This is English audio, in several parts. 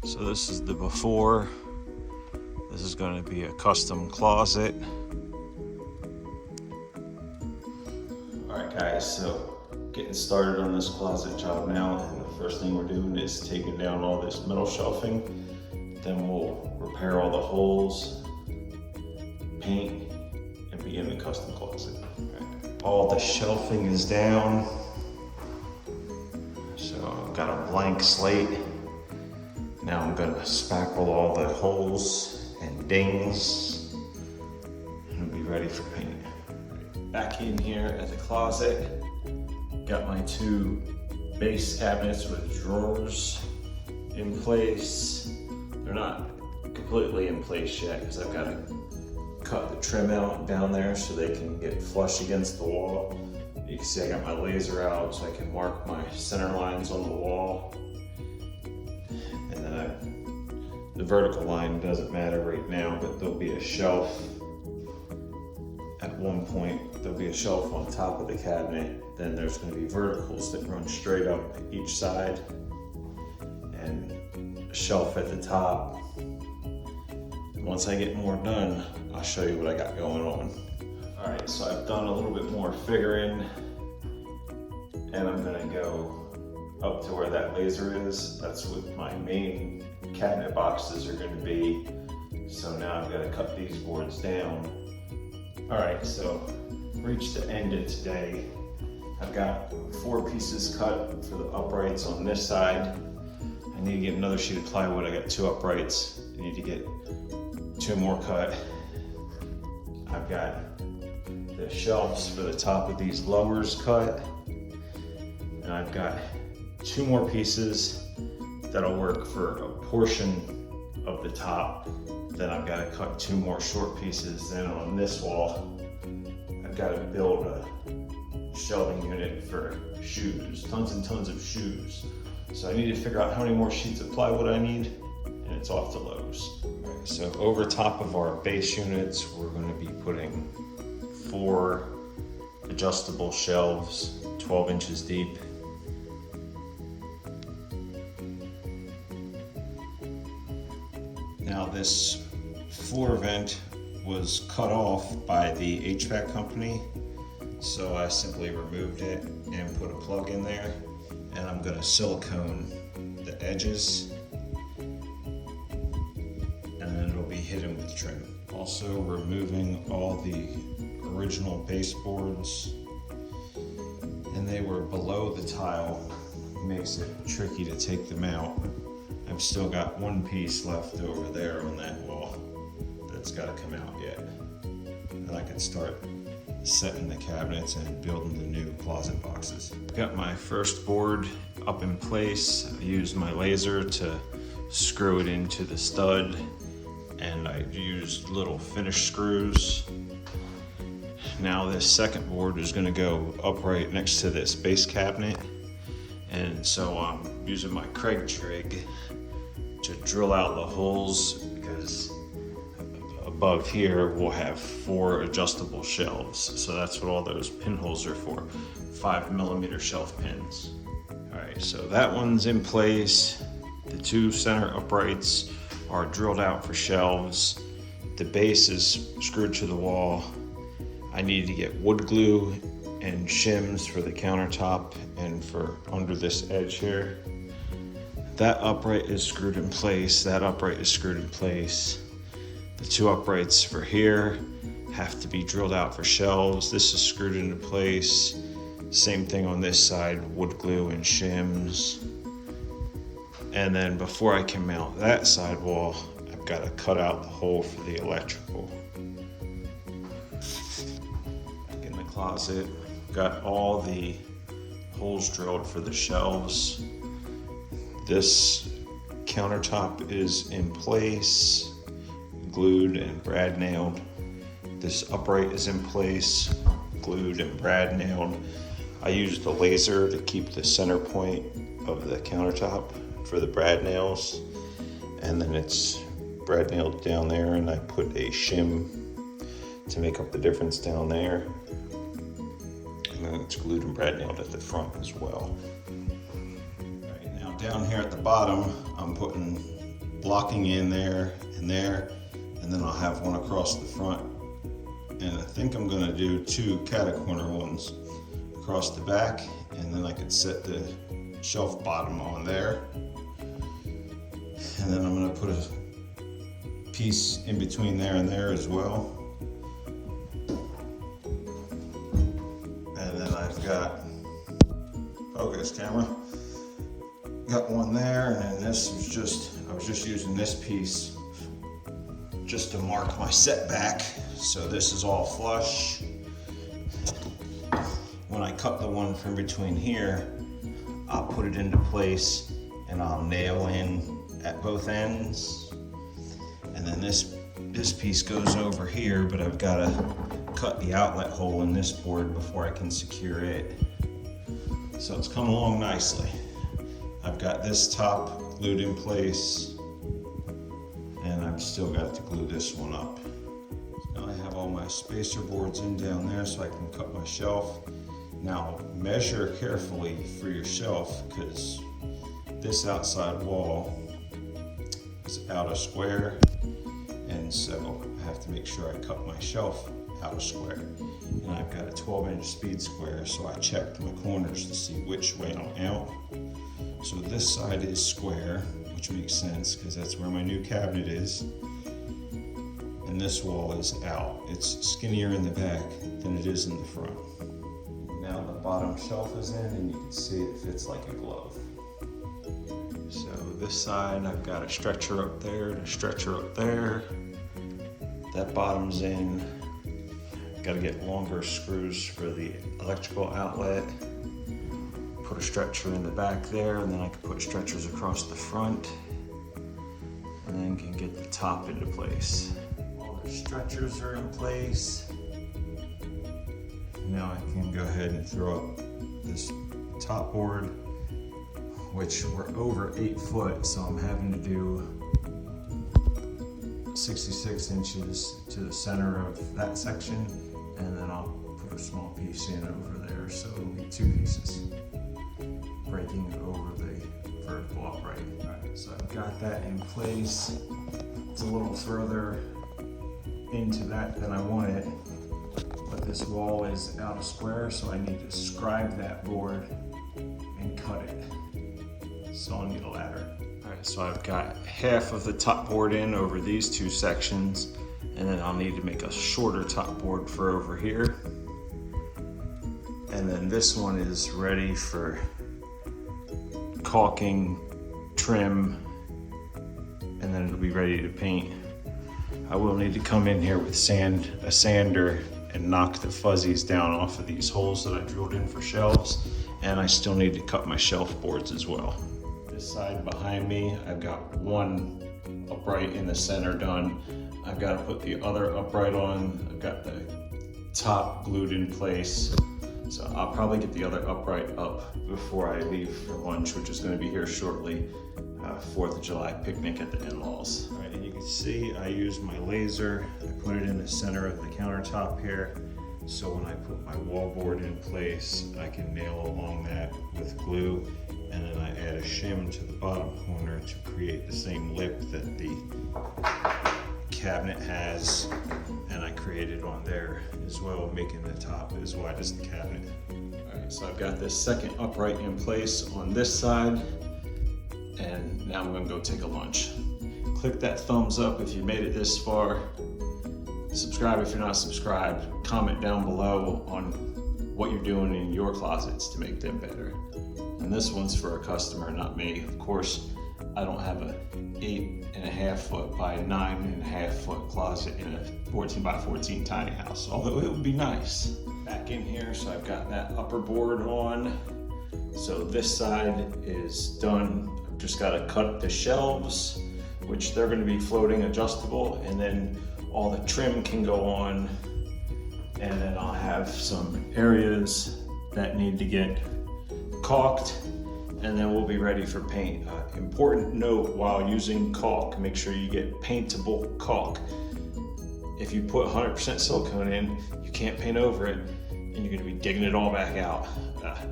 So this is the before. This is going to be a custom closet. Alright guys, so getting started on this closet job now, and the first thing we're doing is taking down all this metal shelving. Then we'll repair all the holes, paint, and begin the custom closet. All the shelving is down. So I've got a blank slate. Now I'm gonna spackle all the holes and dings and be ready for paint. Back in here at the closet, got my two base cabinets with drawers in place. They're not completely in place yet because I've got to cut the trim out down there so they can get flush against the wall. You can see I got my laser out so I can mark my center lines on the wall. And then the vertical line doesn't matter right now, but there'll be a shelf. At one point, there'll be a shelf on top of the cabinet. Then there's going to be verticals that run straight up each side, and a shelf at the top. Once I get more done, I'll show you what I got going on. All right, so I've done a little bit more figuring, and I'm going to go up to where that laser is. That's what my main cabinet boxes are going to be. So now I've got to cut these boards down. All right, so reached the end of today. I've got 4 pieces cut for the uprights on this side. I need to get another sheet of plywood. I got 2 uprights. I need to get 2 more cut. I've got the shelves for the top of these lowers cut. And I've got 2 more pieces that'll work for a portion of the top. Then I've got to cut 2 more short pieces. Then on this wall, I've got to build a shelving unit for shoes, tons and tons of shoes. So I need to figure out how many more sheets of plywood I need, and it's off to Lowe's. Right, so over top of our base units, we're going to be putting 4 adjustable shelves, 12 inches deep. Now this floor vent was cut off by the HVAC company, so I simply removed it and put a plug in there, and I'm going to silicone the edges, and then it'll be hidden with trim. Also removing all the original baseboards, and they were below the tile, makes it tricky to take them out. I've still got 1 piece left over there on that wall that's got to come out yet. And I can start setting the cabinets and building the new closet boxes. Got my first board up in place. I used my laser to screw it into the stud, and I used little finish screws. Now this second board is going to go upright next to this base cabinet, and so I'm using my Craig jig to drill out the holes, because above here we'll have 4 adjustable shelves. So that's what all those pinholes are for, 5mm shelf pins. All right, so that one's in place. The 2 center uprights are drilled out for shelves. The base is screwed to the wall. I need to get wood glue and shims for the countertop and for under this edge here. That upright is screwed in place. That upright is screwed in place. The 2 uprights for here have to be drilled out for shelves. This is screwed into place. Same thing on this side, wood glue and shims. And then before I can mount that side wall, I've got to cut out the hole for the electrical. Back in the closet, got all the holes drilled for the shelves. This countertop is in place, glued and brad nailed. This upright is in place, glued and brad nailed. I used the laser to keep the center point of the countertop for the brad nails, and then it's brad nailed down there, and I put a shim to make up the difference down there, and then it's glued and brad nailed at the front as well. Down here at the bottom, I'm putting blocking in there, and then I'll have one across the front. And I think I'm gonna do 2 catacorner ones across the back, and then I could set the shelf bottom on there. And then I'm gonna put a piece in between there and there as well. And then I've got, focus camera, got one there, and then this was I was just using this piece just to mark my setback. So this is all flush. When I cut the one from between here, I'll put it into place and I'll nail in at both ends. And then this piece goes over here, but I've got to cut the outlet hole in this board before I can secure it. So it's come along nicely. I've got this top glued in place, and I've still got to glue this one up. So now I have all my spacer boards in down there so I can cut my shelf. Now measure carefully for your shelf, because this outside wall is out of square, and so I have to make sure I cut my shelf out of square. And I've got a 12-inch speed square, so I checked my corners to see which way I'm out. So this side is square, which makes sense because that's where my new cabinet is. And this wall is out. It's skinnier in the back than it is in the front. Now the bottom shelf is in, and you can see it fits like a glove. So this side, I've got a stretcher up there and a stretcher up there. That bottom's in. Got to get longer screws for the electrical outlet. Put a stretcher in the back there, and then I can put stretchers across the front, and then can get the top into place. All the stretchers are in place. Now I can go ahead and throw up this top board, which we're over 8 foot, so I'm having to do 66 inches to the center of that section, and then I'll put a small piece in over there, so it'll be 2 pieces, breaking over the vertical upright. All right, so I've got that in place. It's a little further into that than I want it, but this wall is out of square, so I need to scribe that board and cut it. So I'll need a ladder. All right, so I've got half of the top board in over these 2 sections, and then I'll need to make a shorter top board for over here. And then this one is ready for caulking, trim, and then it'll be ready to paint. I will need to come in here with a sander and knock the fuzzies down off of these holes that I drilled in for shelves, and I still need to cut my shelf boards as well. This side behind me, I've got one upright in the center done. I've got to put the other upright on. I've got the top glued in place. So I'll probably get the other upright up before I leave for lunch, which is going to be here shortly. 4th of July picnic at the in-laws. All right, and you can see I used my laser. I put it in the center of the countertop here. So when I put my wall board in place, I can nail along that with glue, and then I add a shim to the bottom corner to create the same lip that the cabinet has, and I created on there as well, making the top as wide as the cabinet. All right, so I've got this second upright in place on this side, and now I'm gonna go take a lunch. Click that thumbs up if you made it this far. Subscribe if you're not subscribed. Comment down below on what you're doing in your closets to make them better. And this one's for a customer, not me. Of course, I don't have a 8.5 foot by 9.5 foot closet in a 14 by 14 tiny house, although it would be nice. Back in here, so I've got that upper board on. So this side is done. I've just got to cut the shelves, which they're going to be floating adjustable, and then all the trim can go on, and then I'll have some areas that need to get caulked, and then we'll be ready for paint. Important note while using caulk, make sure you get paintable caulk. If you put 100% silicone in, you can't paint over it, and you're gonna be digging it all back out.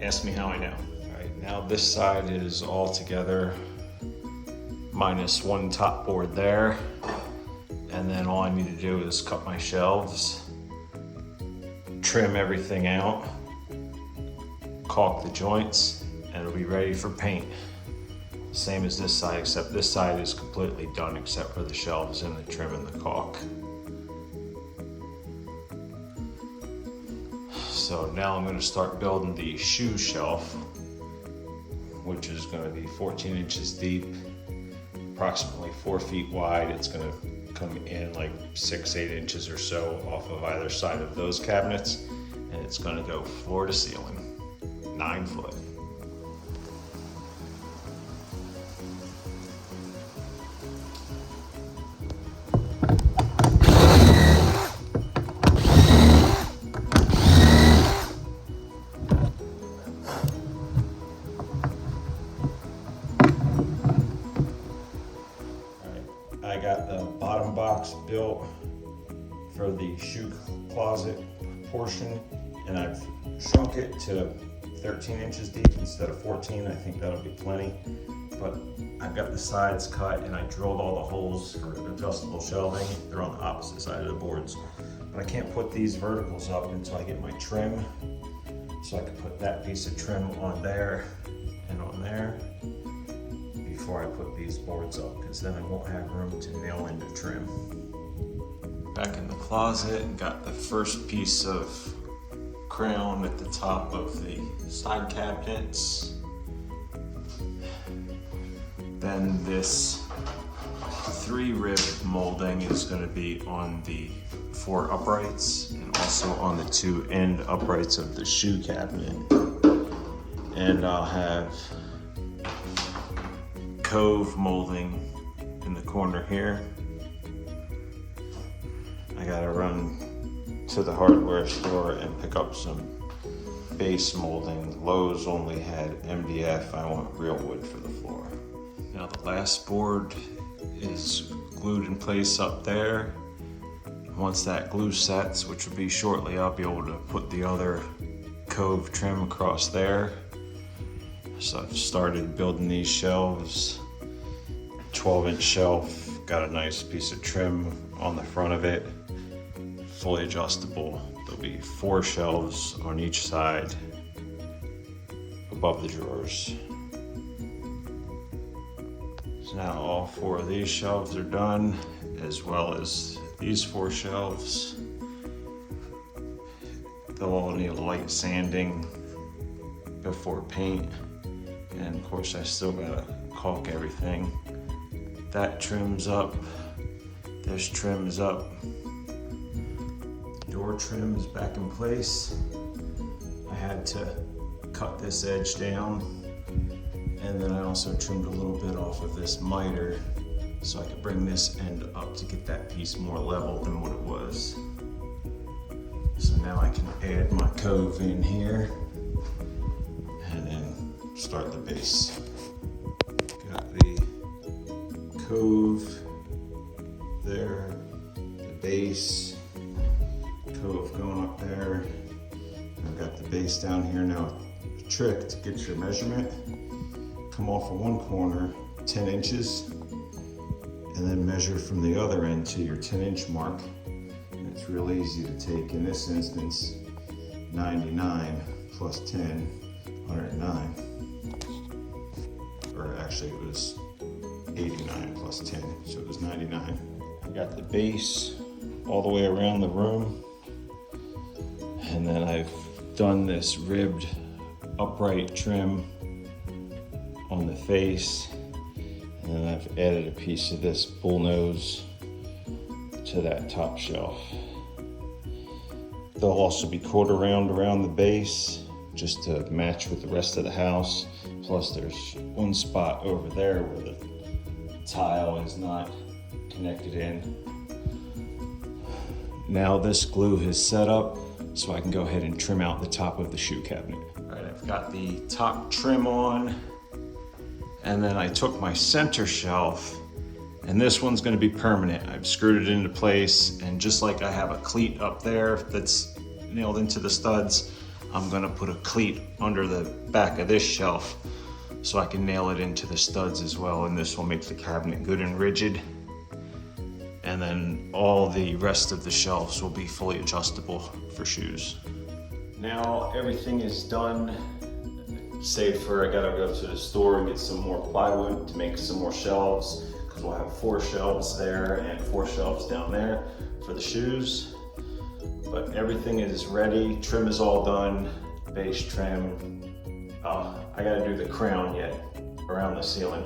Ask me how I know. All right, now this side is all together. minus one top board there. And then all I need to do is cut my shelves, trim everything out, caulk the joints, and it'll be ready for paint. Same as this side, except this side is completely done except for the shelves and the trim and the caulk. So now I'm going to start building the shoe shelf, which is going to be 14 inches deep, approximately 4 feet wide. It's going to come in like 6-8 inches or so off of either side of those cabinets, and it's going to go floor to ceiling, 9 foot. I got the bottom box built for the shoe closet portion, and I've shrunk it to 13 inches deep instead of 14. I think that'll be plenty. But I've got the sides cut and I drilled all the holes for adjustable shelving. They're on the opposite side of the boards. But I can't put these verticals up until I get my trim. So I can put that piece of trim on there and on there before I put these boards up, because then I won't have room to nail into trim. Back in the closet, and got the first piece of crown at the top of the side cabinets. Then this 3-rib molding is going to be on the 4 uprights and also on the 2 end uprights of the shoe cabinet. And I'll have cove molding in the corner here. I gotta run to the hardware store and pick up some base molding. Lowe's only had MDF. I want real wood for the floor. Now the last board is glued in place up there. Once that glue sets, which will be shortly, I'll be able to put the other cove trim across there. So I've started building these shelves. 12-inch shelf, got a nice piece of trim on the front of it, fully adjustable. There'll be 4 shelves on each side above the drawers. So now all 4 of these shelves are done, as well as these 4 shelves. They'll all need light sanding before paint. And of course I still gotta caulk everything. That trims up, this trims up. Door trim is back in place. I had to cut this edge down, and then I also trimmed a little bit off of this miter so I could bring this end up to get that piece more level than what it was. So now I can add my cove in here and then start the base. Got the cove there, the base, cove going up there. I've got the base down here. Now, the trick to get your measurement, come off of one corner 10 inches and then measure from the other end to your 10-inch mark. And it's real easy to take. In this instance, 99 plus 10, 109. Or actually it was 89 plus 10, so it was 99. I got the base all the way around the room, and then I've done this ribbed upright trim on the face, and then I've added a piece of this bullnose to that top shelf. They'll also be quarter round around the base just to match with the rest of the house. Plus there's one spot over there where the tile is not connected in. Now this glue has set up, so I can go ahead and trim out the top of the shoe cabinet. All right, I've got the top trim on, and then I took my center shelf, and this one's gonna be permanent. I've screwed it into place, and just like I have a cleat up there that's nailed into the studs, I'm gonna put a cleat under the back of this shelf so I can nail it into the studs as well, and this will make the cabinet good and rigid. And then all the rest of the shelves will be fully adjustable for shoes. Now everything is done, save for I gotta go to the store and get some more plywood to make some more shelves, because we'll have 4 shelves there and 4 shelves down there for the shoes. But everything is ready, trim is all done, base trim. I gotta do the crown yet around the ceiling.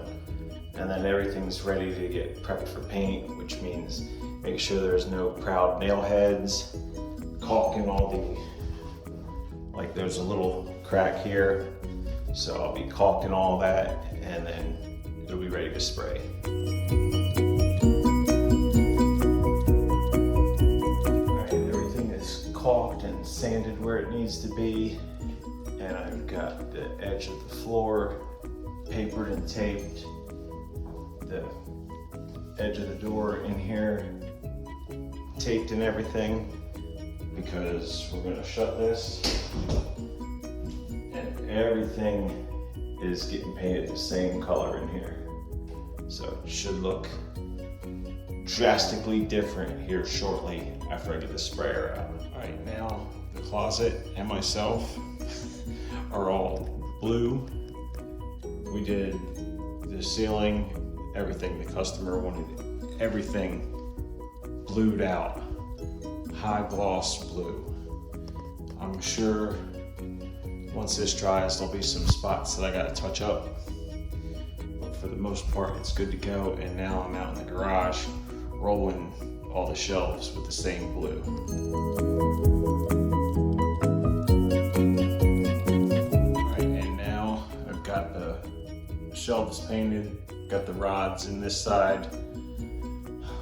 And then everything's ready to get prepped for paint, which means make sure there's no proud nail heads, caulking all the, like there's a little crack here. So I'll be caulking all that, and then it'll be ready to spray. All right, everything is caulked and sanded where it needs to be. And I've got the edge of the floor papered and taped. The edge of the door in here taped and everything, because we're gonna shut this, and everything is getting painted the same color in here. So it should look drastically different here shortly after I get the sprayer out. All right, now the closet and myself are all blue. We did the ceiling, everything. The customer wanted everything blued out, high gloss blue. I'm sure once this dries, there'll be some spots that I gotta touch up, but for the most part, it's good to go. And now I'm out in the garage rolling all the shelves with the same blue. All right, and now I've got the shelves painted, got the rods in this side,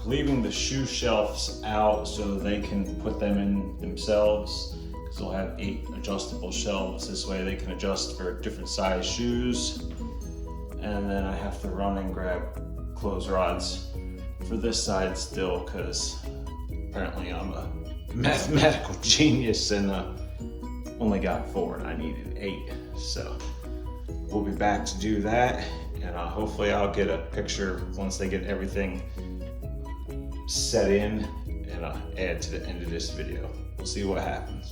leaving the shoe shelves out so they can put them in themselves, because they'll have 8 adjustable shelves. This way they can adjust for different size shoes. And then I have to run and grab clothes rods for this side still, because apparently I'm a mathematical genius and only got 4 and I needed 8. So we'll be back to do that. And hopefully I'll get a picture once they get everything set in, and add to the end of this video. We'll see what happens.